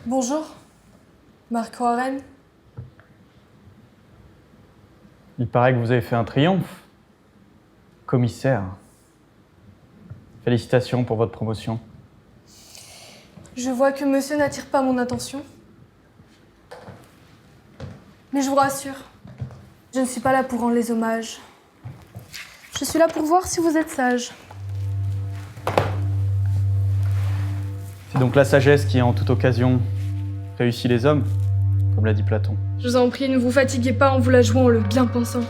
Bonjour, Marco Warren. Il paraît que vous avez fait un triomphe. Commissaire. Félicitations pour votre promotion. Je vois que monsieur n'attire pas mon attention. Mais je vous rassure, je ne suis pas là pour rendre les hommages. Je suis là pour voir si vous êtes sage. C'est donc la sagesse qui, en toute occasion, réussit les hommes, comme l'a dit Platon. Je vous en prie, ne vous fatiguez pas en vous la jouant en le bien pensant.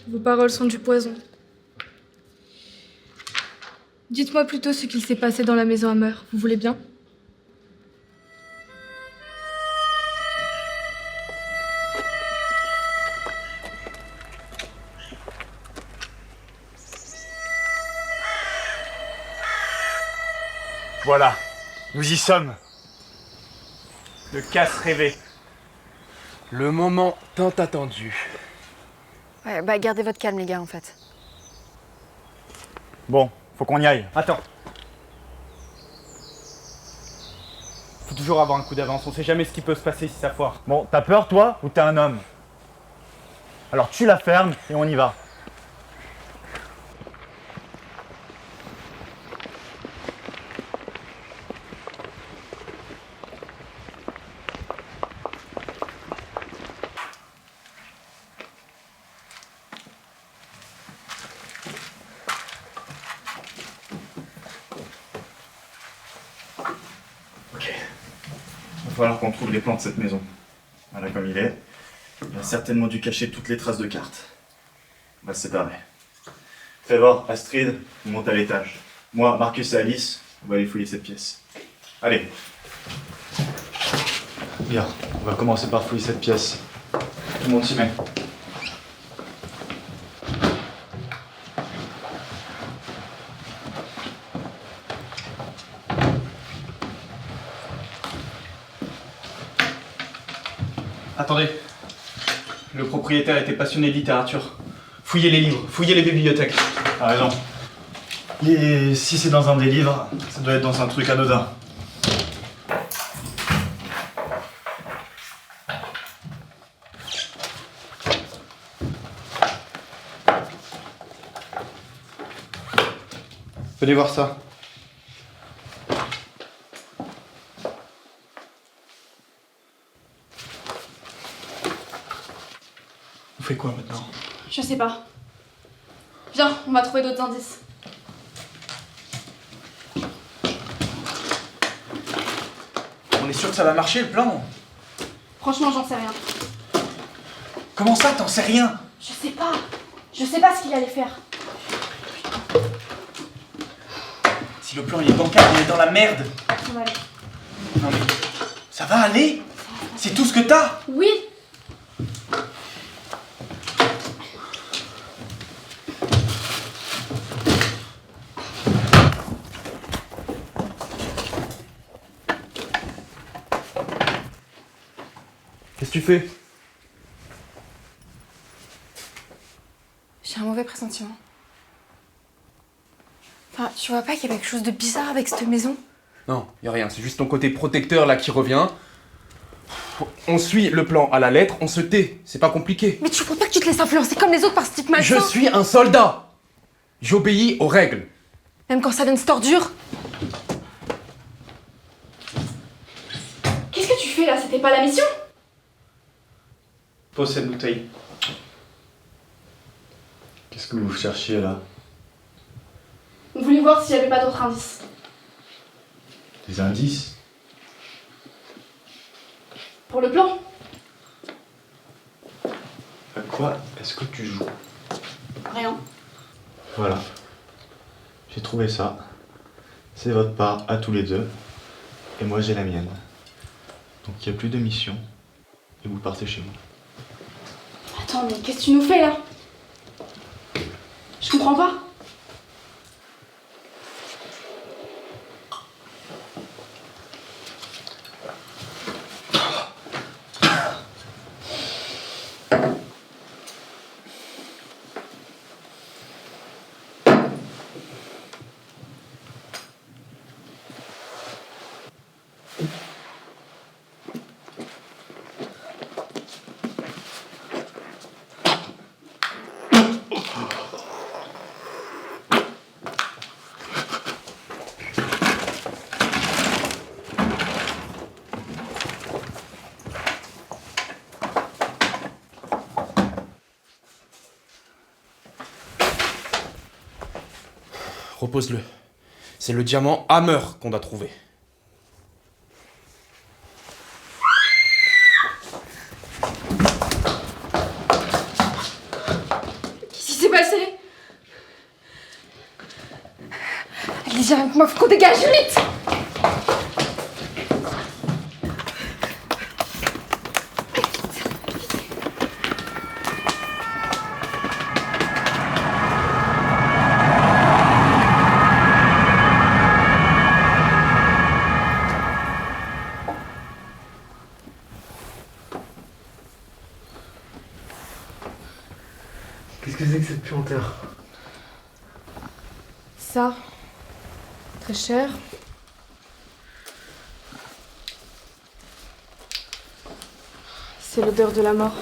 Vos paroles sont du poison. Dites-moi plutôt ce qu'il s'est passé dans la maison Hammer, vous voulez bien ? Voilà, nous y sommes. Le casse rêvé. Le moment tant attendu. Ouais, bah gardez votre calme les gars en fait. Bon, faut qu'on y aille. Attends. Faut toujours avoir un coup d'avance, on sait jamais ce qui peut se passer si ça foire. Bon, t'as peur toi ou t'es un homme? Alors tu la fermes et on y va. Ok. Il va falloir qu'on trouve les plans de cette maison. Voilà comme il est. Il a certainement dû cacher toutes les traces de cartes. On va se séparer. Trevor, Astrid, on monte à l'étage. Moi, Marcus et Alice, on va aller fouiller cette pièce. Allez. Bien, on va commencer par fouiller cette pièce. Tout le monde s'y met. Attendez. Le propriétaire était passionné de littérature. Fouillez les livres, fouillez les bibliothèques. T'as raison. Et si c'est dans un des livres, ça doit être dans un truc anodin. Venez voir ça. On fait quoi maintenant? Je sais pas. Viens, on va trouver d'autres indices. On est sûr que ça va marcher le plan? Franchement, j'en sais rien. Comment ça, t'en sais rien? Je sais pas. Je sais pas ce qu'il allait faire. Si le plan il est bancal, on est dans la merde. Ça va aller. Non mais, ça va aller? C'est tout ce que t'as? Oui. Qu'est-ce que tu fais? J'ai un mauvais pressentiment. Enfin, tu vois pas qu'il y a quelque chose de bizarre avec cette maison? Non, y a rien, c'est juste ton côté protecteur là qui revient. On suit le plan à la lettre, on se tait, c'est pas compliqué. Mais tu crois pas que tu te laisses influencer comme les autres par ce type malsain? Je suis un soldat. J'obéis aux règles. Même quand ça vient de cette ordure? Qu'est-ce que tu fais là? C'était pas la mission? Pose cette bouteille. Qu'est-ce que vous cherchiez là? On voulait voir s'il y avait pas d'autres indices. Des indices? Pour le plan? À quoi est-ce que tu joues? Rien. Voilà. J'ai trouvé ça. C'est votre part à tous les deux. Et moi j'ai la mienne. Donc il n'y a plus de mission. Et vous partez chez vous. Attends, mais qu'est-ce que tu nous fais là? Je comprends pas. Repose-le. C'est le diamant Hammer qu'on a trouvé. Qu'est-ce qui s'est passé? Allez, viens avec moi, faut qu'on dégage vite! Qu'est-ce que c'est que cette puanteur? Ça, très cher. C'est l'odeur de la mort.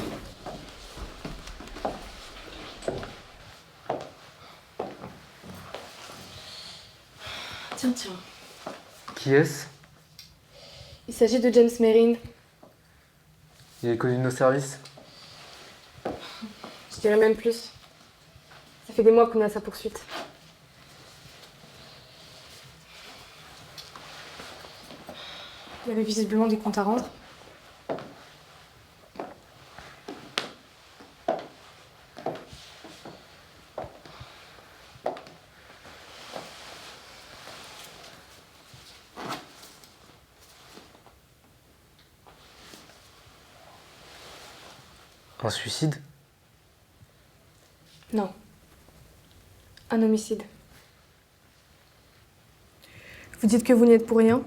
Tiens. Qui est-ce? Il s'agit de James Merrin. Il est connu de nos services? Je dirais même plus. Ça fait des mois qu'on est à sa poursuite. Il avait visiblement des comptes à rendre. Un suicide? Non. Un homicide. Vous dites que vous n'y êtes pour rien?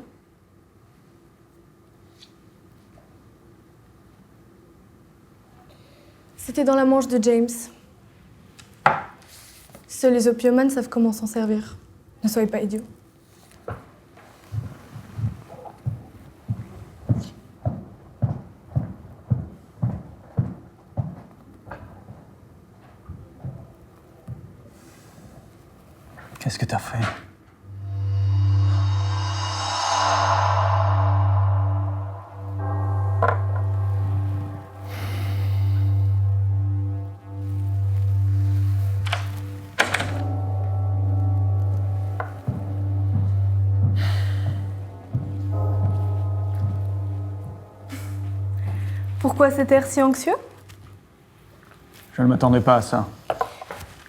C'était dans la manche de James. Seuls les opiumanes savent comment s'en servir. Ne soyez pas idiots. Qu'est-ce que t'as fait? Pourquoi cet air si anxieux? Je ne m'attendais pas à ça.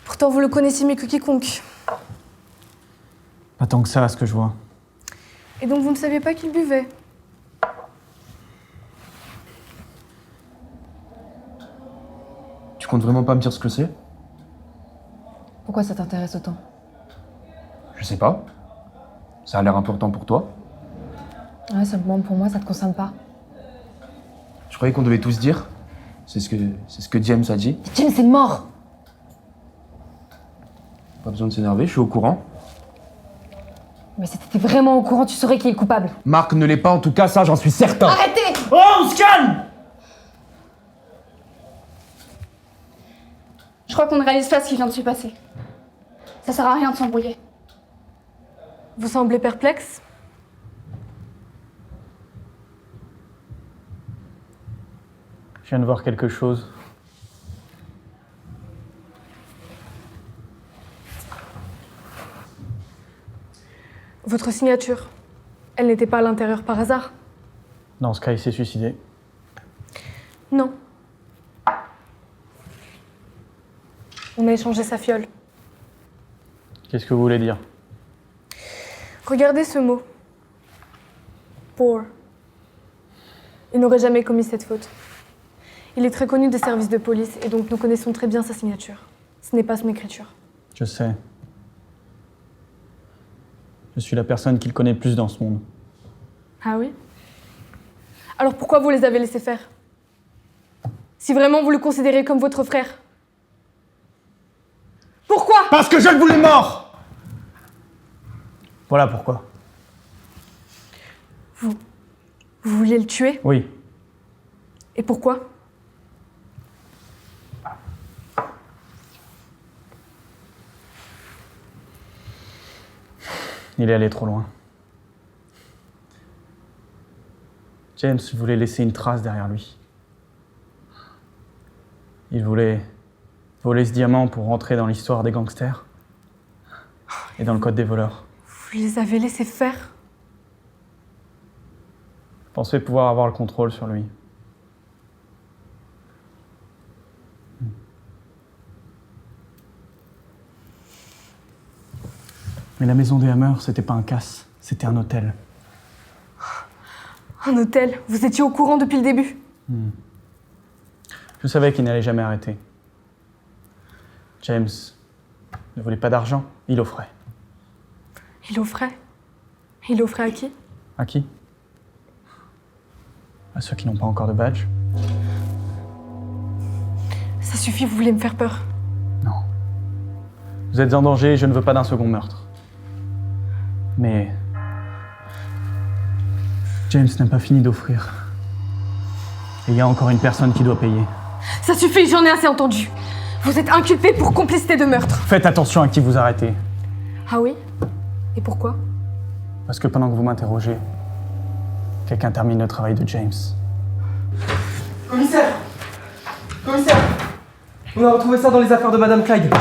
Pourtant, vous le connaissez mieux que quiconque. Pas tant que ça, à ce que je vois. Et donc, vous ne saviez pas qu'il buvait? Tu comptes vraiment pas me dire ce que c'est? Pourquoi ça t'intéresse autant? Je sais pas. Ça a l'air important pour toi. Ouais, simplement pour moi, ça te concerne pas. Je croyais qu'on devait tous dire. C'est ce que James a dit. James est mort! Pas besoin de s'énerver, je suis au courant. Mais si t'étais vraiment au courant, tu saurais qui est le coupable. Marc ne l'est pas, en tout cas, ça, j'en suis certain. Arrêtez! Oh, on se calme! Je crois qu'on ne réalise pas ce qui vient de se passer. Ça sert à rien de s'embrouiller. Vous semblez perplexe? Je viens de voir quelque chose. Votre signature, elle n'était pas à l'intérieur par hasard? Dans ce cas, il s'est suicidé. Non. On a échangé sa fiole. Qu'est-ce que vous voulez dire? Regardez ce mot. Poor. Il n'aurait jamais commis cette faute. Il est très connu des services de police et donc nous connaissons très bien sa signature. Ce n'est pas son écriture. Je sais. Je suis la personne qu'il connaît le plus dans ce monde. Ah oui? Alors pourquoi vous les avez laissés faire? Si vraiment vous le considérez comme votre frère. Pourquoi? Parce que je le voulais mort! Voilà pourquoi. Vous vouliez le tuer? Oui. Et pourquoi? Il est allé trop loin. James voulait laisser une trace derrière lui. Il voulait voler ce diamant pour rentrer dans l'histoire des gangsters. et dans le code des voleurs. Vous les avez laissés faire? Je pensais pouvoir avoir le contrôle sur lui. Mais la maison des Hammers, c'était pas un casse, c'était un hôtel. Un hôtel? Vous étiez au courant depuis le début? Je savais qu'il n'allait jamais arrêter. James ne voulait pas d'argent, il offrait. Il offrait? Il offrait à qui? À qui? À ceux qui n'ont pas encore de badge. Ça suffit, vous voulez me faire peur. Non. Vous êtes en danger, je ne veux pas d'un second meurtre. Mais James n'a pas fini d'offrir. Et il y a encore une personne qui doit payer. Ça suffit, j'en ai assez entendu. Vous êtes inculpé pour complicité de meurtre. Faites attention à qui vous arrêtez. Ah oui? Et pourquoi? Parce que pendant que vous m'interrogez, quelqu'un termine le travail de James. Commissaire! Commissaire! On a retrouvé ça dans les affaires de Madame Clyde.